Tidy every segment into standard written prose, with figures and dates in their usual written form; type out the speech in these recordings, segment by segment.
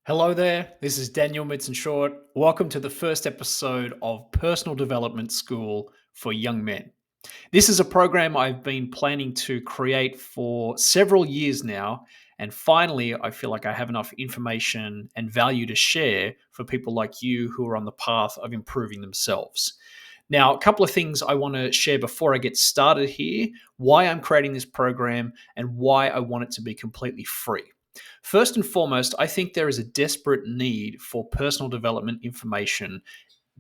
Hello there, this is Daniel Midson-Short. Welcome to the first episode of Personal Development School for Young Men. This is a program I've been planning to create for several years now, and finally, I feel like I have enough information and value to share for people like you who are on the path of improving themselves. Now, a couple of things I want to share before I get started here, why I'm creating this program and why I want it to be completely free. First and foremost, I think there is a desperate need for personal development information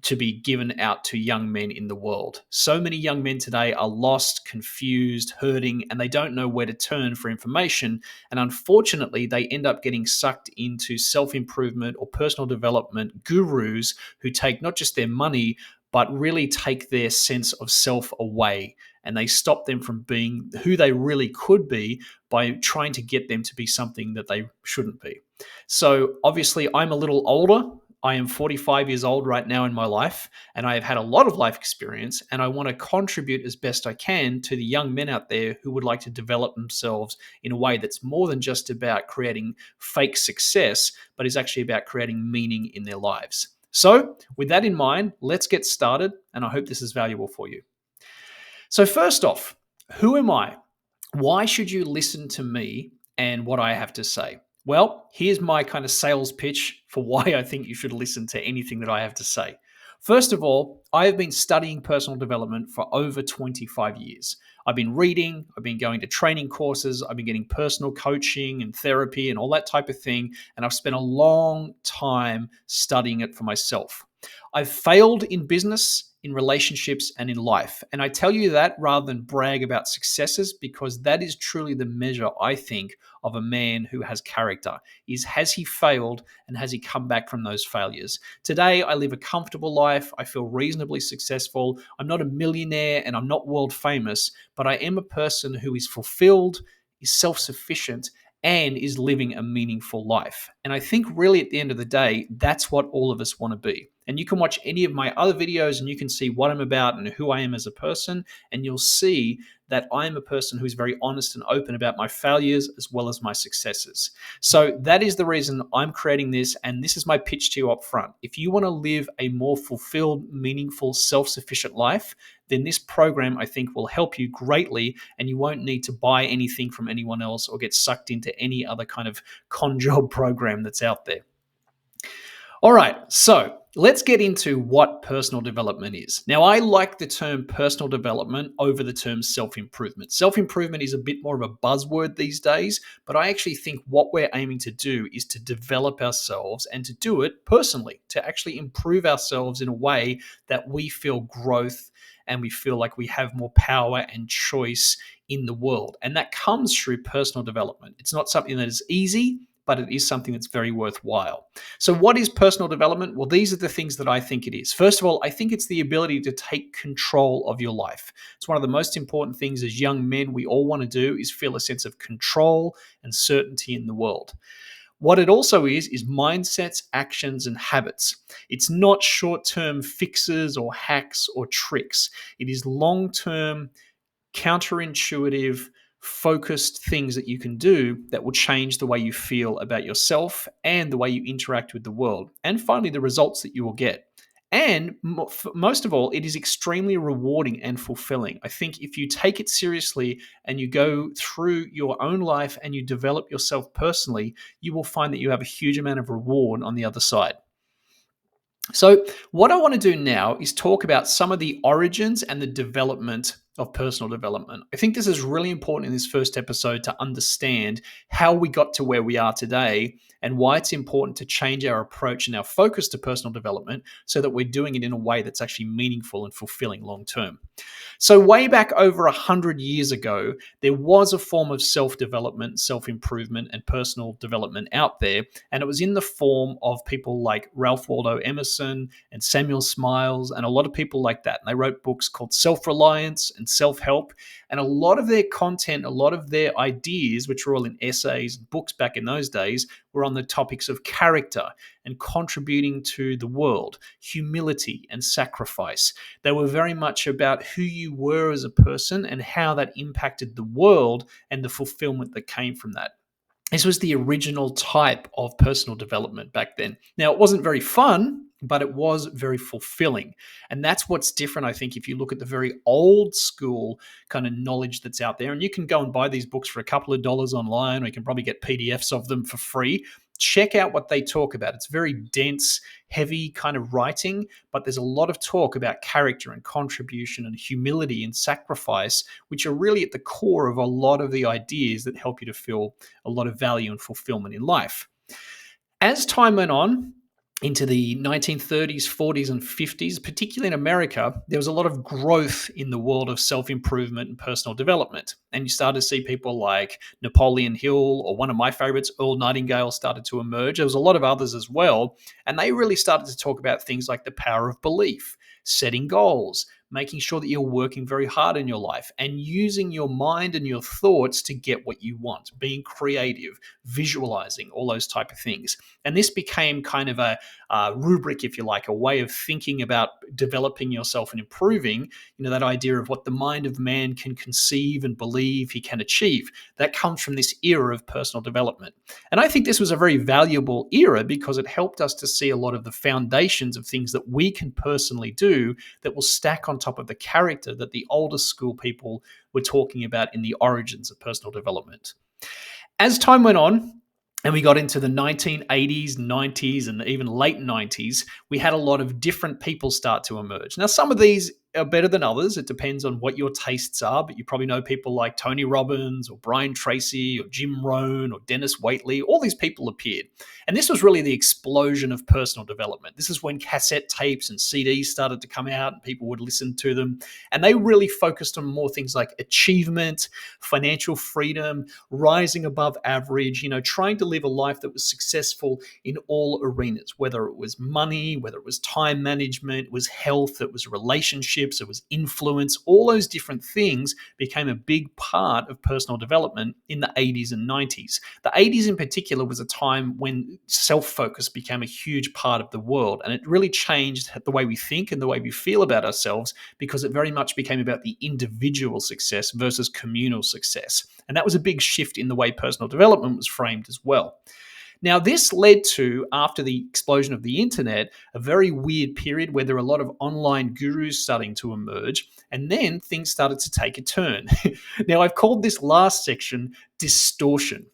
to be given out to young men in the world. So many young men today are lost, confused, hurting, and they don't know where to turn for information. And unfortunately, they end up getting sucked into self improvement or personal development gurus who take not just their money, but really take their sense of self away. And they stop them from being who they really could be by trying to get them to be something that they shouldn't be. So, obviously, I'm a little older. I am 45 years old right now in my life, and I have had a lot of life experience, and I want to contribute as best I can to the young men out there who would like to develop themselves in a way that's more than just about creating fake success, but is actually about creating meaning in their lives. So, with that in mind, let's get started, and I hope this is valuable for you. So, first off, who am I? Why should you listen to me and what I have to say? Well, here's my kind of sales pitch for why I think you should listen to anything that I have to say. First of all, I have been studying personal development for over 25 years. I've been reading, I've been going to training courses, I've been getting personal coaching and therapy and all that type of thing, and I've spent a long time studying it for myself. I've failed in business, in relationships, and in life. And I tell you that rather than brag about successes, because that is truly the measure, I think, of a man who has character, is has he failed and has he come back from those failures? Today, I live a comfortable life. I feel reasonably successful. I'm not a millionaire and I'm not world famous, but I am a person who is fulfilled, is self-sufficient, and is living a meaningful life. And I think really at the end of the day, that's what all of us want to be. And you can watch any of my other videos and you can see what I'm about and who I am as a person. And you'll see that I'm a person who's very honest and open about my failures as well as my successes. So that is the reason I'm creating this. And this is my pitch to you up front. If you want to live a more fulfilled, meaningful, self-sufficient life, then this program, I think, will help you greatly, and you won't need to buy anything from anyone else or get sucked into any other kind of con job program that's out there. All right, so let's get into what personal development is. Now, I like the term personal development over the term self improvement. Self improvement is a bit more of a buzzword these days, but I actually think what we're aiming to do is to develop ourselves and to do it personally, to actually improve ourselves in a way that we feel growth and we feel like we have more power and choice in the world. And that comes through personal development. It's not something that is easy, but it is something that's very worthwhile. So, what is personal development? Well, these are the things that I think it is. First of all, I think it's the ability to take control of your life. It's one of the most important things as young men we all want to do is feel a sense of control and certainty in the world. What it also is mindsets, actions, and habits. It's not short term fixes or hacks or tricks. It is long term, counterintuitive, focused things that you can do that will change the way you feel about yourself and the way you interact with the world. And finally, the results that you will get. And most of all, it is extremely rewarding and fulfilling. I think if you take it seriously and you go through your own life and you develop yourself personally, you will find that you have a huge amount of reward on the other side. So, what I want to do now is talk about some of the origins and the development of personal development. I think this is really important in this first episode to understand how we got to where we are today and why it's important to change our approach and our focus to personal development so that we're doing it in a way that's actually meaningful and fulfilling long term. So, way back over 100 years ago, there was a form of self-development, self-improvement, and personal development out there, and it was in the form of people like Ralph Waldo Emerson and Samuel Smiles and a lot of people like that. And they wrote books called Self-Reliance and Self-Help, and a lot of their content, a lot of their ideas, which were all in essays and books back in those days, were on the topics of character and contributing to the world, humility and sacrifice. They were very much about who you were as a person and how that impacted the world and the fulfillment that came from that. This was the original type of personal development back then. Now, it wasn't very fun, but it was very fulfilling. And that's what's different, I think, if you look at the very old school kind of knowledge that's out there. And you can go and buy these books for a couple of dollars online, or you can probably get PDFs of them for free. Check out what they talk about. It's very dense, heavy kind of writing, but there's a lot of talk about character and contribution and humility and sacrifice, which are really at the core of a lot of the ideas that help you to feel a lot of value and fulfillment in life. As time went on, into the 1930s, 40s, and 50s, particularly in America, there was a lot of growth in the world of self improvement and personal development. And you started to see people like Napoleon Hill, or one of my favorites, Earl Nightingale, started to emerge. There was a lot of others as well. And they really started to talk about things like the power of belief, setting goals, making sure that you're working very hard in your life and using your mind and your thoughts to get what you want, being creative, visualizing, all those type of things. And this became kind of a rubric, if you like, a way of thinking about developing yourself and improving, that idea of what the mind of man can conceive and believe he can achieve. That comes from this era of personal development. And I think this was a very valuable era because it helped us to see a lot of the foundations of things that we can personally do that will stack on top of the character that the older school people were talking about in the origins of personal development. As time went on, and we got into the 1980s, 90s, and even late 90s, we had a lot of different people start to emerge. Now, some of these are better than others. It depends on what your tastes are, but you probably know people like Tony Robbins or Brian Tracy or Jim Rohn or Dennis Waitley. All these people appeared. And this was really the explosion of personal development. This is when cassette tapes and CDs started to come out and people would listen to them. And they really focused on more things like achievement, financial freedom, rising above average, trying to live a life that was successful in all arenas, whether it was money, whether it was time management, it was health, it was relationships, it was influence. All those different things became a big part of personal development in the 80s and 90s. The 80s in particular was a time when self-focus became a huge part of the world, and it really changed the way we think and the way we feel about ourselves because it very much became about the individual success versus communal success. And that was a big shift in the way personal development was framed as well. Now, this led to, after the explosion of the internet, a very weird period where there were a lot of online gurus starting to emerge, and then things started to take a turn. Now, I've called this last section distortion,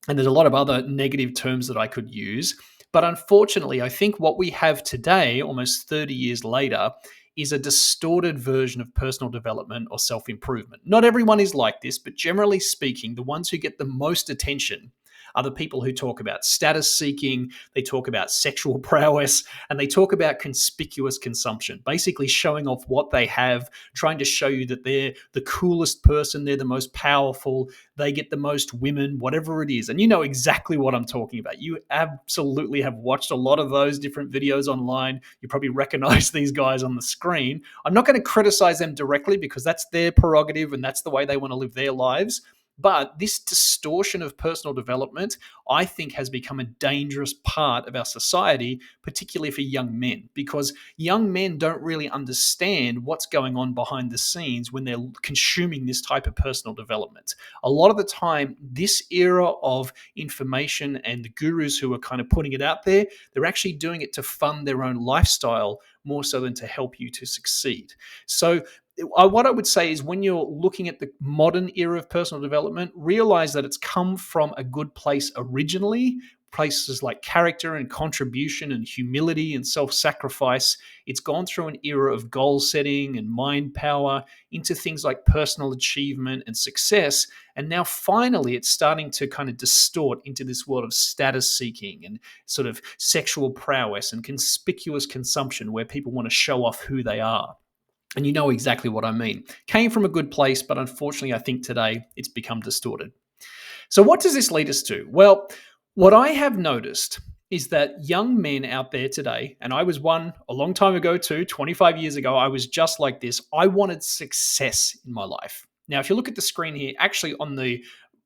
and there's a lot of other negative terms that I could use. But unfortunately, I think what we have today, almost 30 years later, is a distorted version of personal development or self-improvement. Not everyone is like this, but generally speaking, the ones who get the most attention are the people who talk about status seeking, they talk about sexual prowess, and they talk about conspicuous consumption, basically showing off what they have, trying to show you that they're the coolest person, they're the most powerful, they get the most women, whatever it is. And you know exactly what I'm talking about. You absolutely have watched a lot of those different videos online. You probably recognize these guys on the screen. I'm not going to criticize them directly because that's their prerogative and that's the way they want to live their lives. But this distortion of personal development, I think, has become a dangerous part of our society, particularly for young men, because young men don't really understand what's going on behind the scenes when they're consuming this type of personal development. A lot of the time, this era of information and the gurus who are kind of putting it out there, they're actually doing it to fund their own lifestyle more so than to help you to succeed. So what I would say is when you're looking at the modern era of personal development, realize that it's come from a good place originally, places like character and contribution and humility and self-sacrifice. It's gone through an era of goal setting and mind power into things like personal achievement and success. And now finally, it's starting to kind of distort into this world of status seeking and sort of sexual prowess and conspicuous consumption where people want to show off who they are. And you know exactly what I mean. Came from a good place, but unfortunately, I think today it's become distorted. So, what does this lead us to? Well, what I have noticed is that young men out there today, and I was one a long time ago too, 25 years ago, I was just like this. I wanted success in my life. Now, if you look at the screen here, actually on the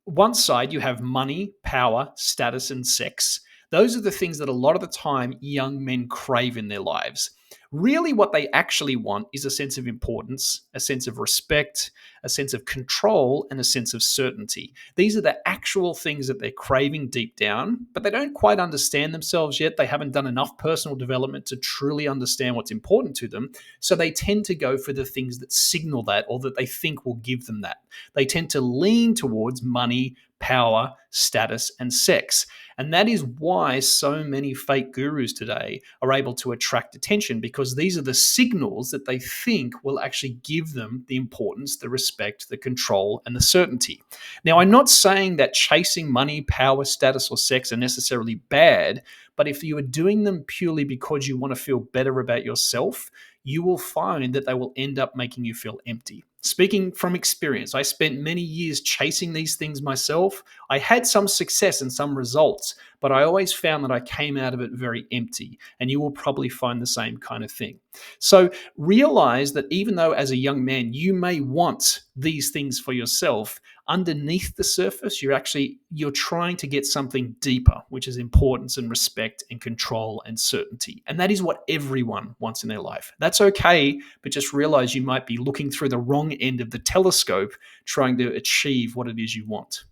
one side, you have money, power, status, and sex. Those are the things that a lot of the time young men crave in their lives. Really, what they actually want is a sense of importance, a sense of respect, a sense of control, and a sense of certainty. These are the actual things that they're craving deep down, but they don't quite understand themselves yet. They haven't done enough personal development to truly understand what's important to them. So they tend to go for the things that signal that or that they think will give them that. They tend to lean towards money, power, status, and sex. And that is why so many fake gurus today are able to attract attention, because these are the signals that they think will actually give them the importance, the respect, the control, and the certainty. Now, I'm not saying that chasing money, power, status, or sex are necessarily bad, but if you are doing them purely because you want to feel better about yourself, you will find that they will end up making you feel empty. Speaking from experience, I spent many years chasing these things myself. I had some success and some results, but I always found that I came out of it very empty, and you will probably find the same kind of thing. So realize that even though as a young man you may want these things for yourself, underneath the surface you're trying to get something deeper, which is importance and respect and control and certainty. And that is what everyone wants in their life. That's okay, but just realize you might be looking through the wrong end of the telescope trying to achieve what it is you want.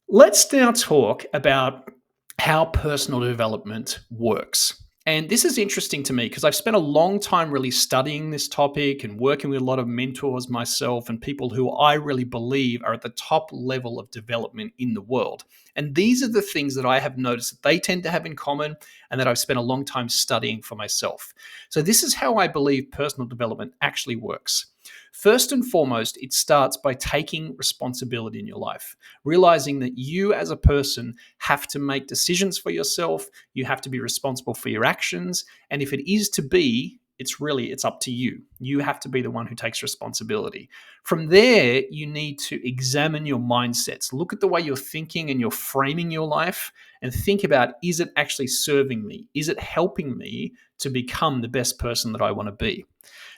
Let's now talk about how personal development works. And this is interesting to me because I've spent a long time really studying this topic and working with a lot of mentors myself and people who I really believe are at the top level of development in the world. And these are the things that I have noticed that they tend to have in common and that I've spent a long time studying for myself. So this is how I believe personal development actually works. First and foremost, it starts by taking responsibility in your life, realizing that you as a person have to make decisions for yourself. You have to be responsible for your actions. And if it is to be, it's up to you. You have to be the one who takes responsibility. From there, you need to examine your mindsets. Look at the way you're thinking and you're framing your life and think about, is it actually serving me? Is it helping me to become the best person that I want to be?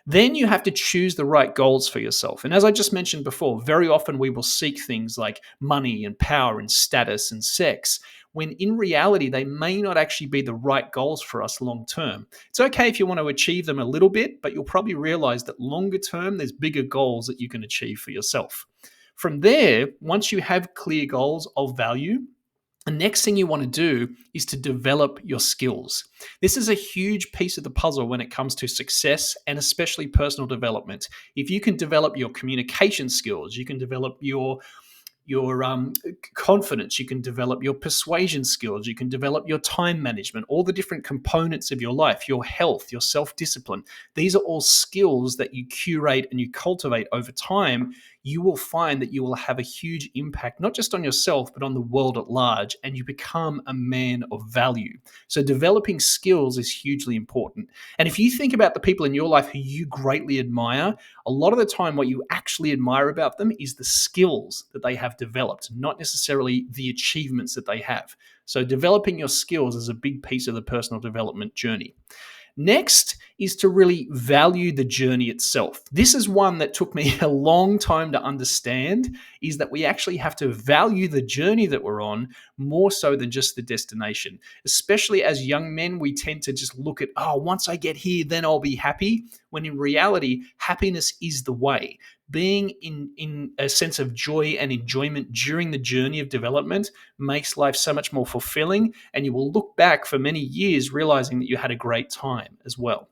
Then you have to choose the right goals for yourself. And as I just mentioned before, very often we will seek things like money and power and status and sex, when in reality, they may not actually be the right goals for us long term. It's okay if you want to achieve them a little bit, but you'll probably realize that longer term, there's bigger goals that you can achieve for yourself. From there, once you have clear goals of value, the next thing you want to do is to develop your skills. This is a huge piece of the puzzle when it comes to success and especially personal development. If you can develop your communication skills, you can develop your confidence, you can develop your persuasion skills, you can develop your time management, all the different components of your life, your health, your self-discipline. These are all skills that you curate and you cultivate over time. You will find that you will have a huge impact, not just on yourself, but on the world at large, and you become a man of value. So developing skills is hugely important. And if you think about the people in your life who you greatly admire, a lot of the time what you actually admire about them is the skills that they have developed, not necessarily the achievements that they have. So developing your skills is a big piece of the personal development journey. Next is to really value the journey itself. This is one that took me a long time to understand, is that we actually have to value the journey that we're on more so than just the destination. Especially as young men, we tend to just look at, once I get here, then I'll be happy, when in reality, happiness is the way. Being in a sense of joy and enjoyment during the journey of development makes life so much more fulfilling, and you will look back for many years realizing that you had a great time as well.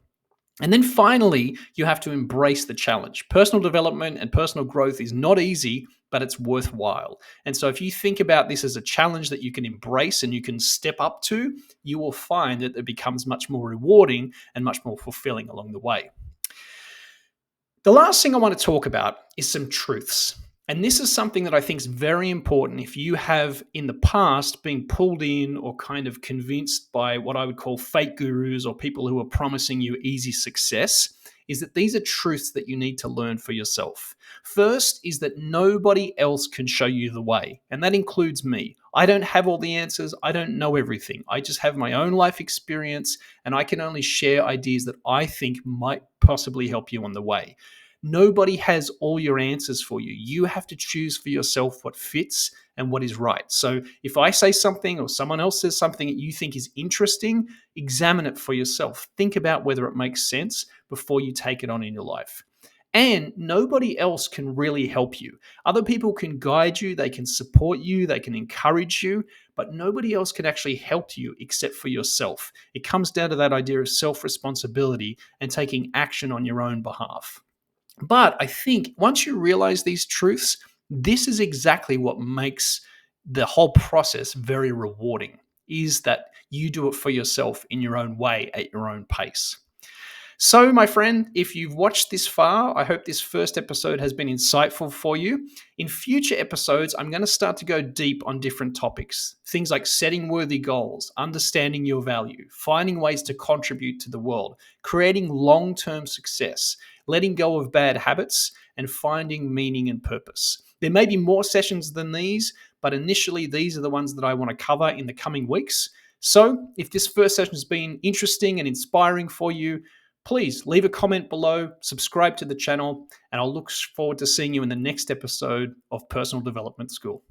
And then finally, you have to embrace the challenge. Personal development and personal growth is not easy, but it's worthwhile. And so if you think about this as a challenge that you can embrace and you can step up to, you will find that it becomes much more rewarding and much more fulfilling along the way. The last thing I want to talk about is some truths. And this is something that I think is very important if you have in the past been pulled in or kind of convinced by what I would call fake gurus or people who are promising you easy success, is that these are truths that you need to learn for yourself. First is that nobody else can show you the way, and that includes me. I don't have all the answers. I don't know everything. I just have my own life experience, and I can only share ideas that I think might possibly help you on the way. Nobody has all your answers for you. You have to choose for yourself what fits and what is right. So if I say something or someone else says something that you think is interesting, examine it for yourself. Think about whether it makes sense before you take it on in your life. And nobody else can really help you. Other people can guide you, they can support you, they can encourage you, but nobody else can actually help you except for yourself. It comes down to that idea of self responsibility and taking action on your own behalf. But I think once you realize these truths, this is exactly what makes the whole process very rewarding, is that you do it for yourself in your own way at your own pace. So, my friend, if you've watched this far, I hope this first episode has been insightful for you. In future episodes, I'm going to start to go deep on different topics. Things like setting worthy goals, understanding your value, finding ways to contribute to the world, creating long term success, letting go of bad habits, and finding meaning and purpose. There may be more sessions than these, but initially, these are the ones that I want to cover in the coming weeks. So, if this first session has been interesting and inspiring for you, please leave a comment below, subscribe to the channel, and I'll look forward to seeing you in the next episode of Personal Development School.